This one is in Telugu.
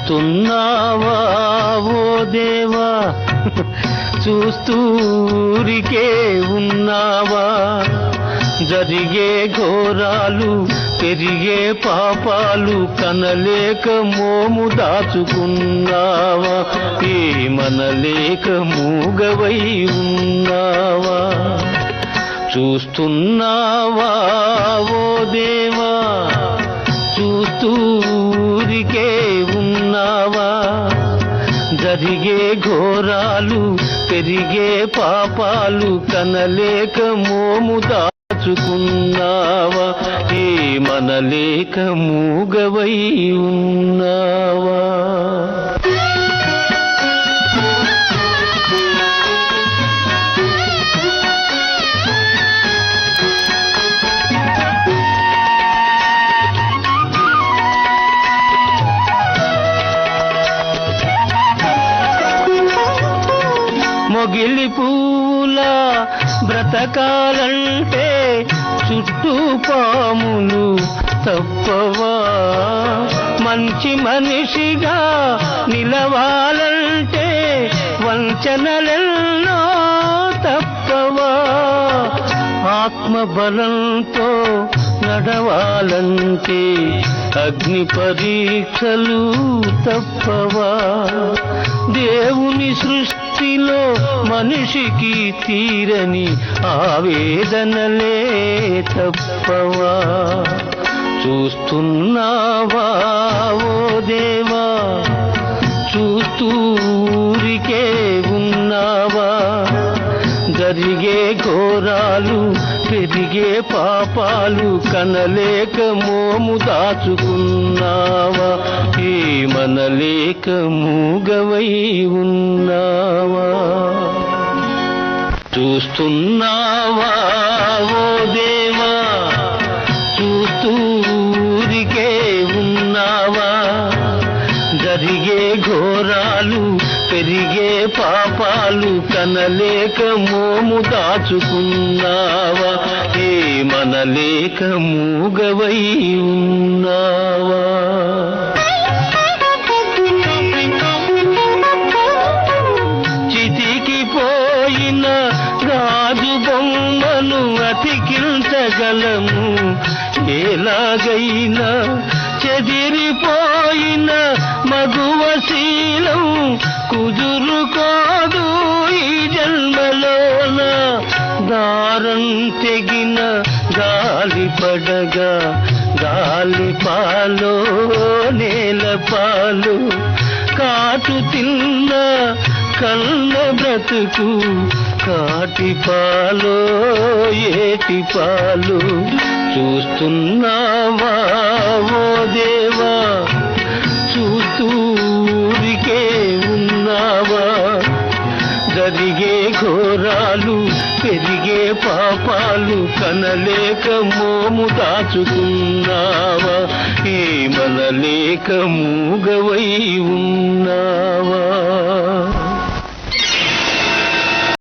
చూస్తున్నావా ఓ దేవా, చూస్తూరికే ఉన్నావా? జరిగే ఘోరాలు, పెరిగే పాపాలు కనలేక మోము దాచుకున్నావా? ఏమనలేక మూగవై ఉన్నావా? చూస్తున్నావా ఓ దేవా, చూస్తూరికే ఉన్నావా? జరిగే ఘోరాలు, పెరిగే పాపాలు కనలేక మోము దాచుకున్నావా? ఏమనలేక మూగవై ఉన్నావా? మొగిలి పూల బ్రతకాలంటే చుట్టూ పాములు తప్పవా? మంచి మనిషిగా నిలవాలంటే వంచనలెన్నో తప్పవా? ఆత్మబలంతో నడవాలంటే అగ్ని పరీక్షలు తప్పవా? దేవుని సృష్టిలో మనిషికి తీరని ఆవేదనలే తప్పవా? చూస్తున్నావా ఓ దేవా, చూస్తూరికే ఉన్నావా? జరిగే ఘోరాలు, పెరిగే పాపాలు కనలేక మోము దాచుకున్నావా? ఏమనలేక మూగవై ఉన్నావా? చూస్తున్నావా ఓ దేవా, చూస్తూరికే ఉన్నావా? జరిగే ఘోరాలు, పెరిగే పాపాలు కనలేక మోము దాచుకున్నావా? ఏమనలేక మూగవై ఉన్నావా? చితికిపోయిన గాజు బొమ్మను అతికించగలము, ఎలాగైనా చెదిరిపోయిన మగువశీలం కుదురుకోదు ఈ జన్మలోన. దారం తెగిన గాలి పడగా గాలి పాలో నేల పాలు, కాటు తిన్న కన్న బ్రతుకు కాటి పాలో ఏటి పాలు. చూస్తున్నావా ఓ దేవా, చూస్తూరికే ఉన్నావా? జరిగే ఘోరాలు, పెరిగే పాపాలు కనలేక మోము దాచుకున్నావా? ఏమనలేక మూగవై ఉన్నావా?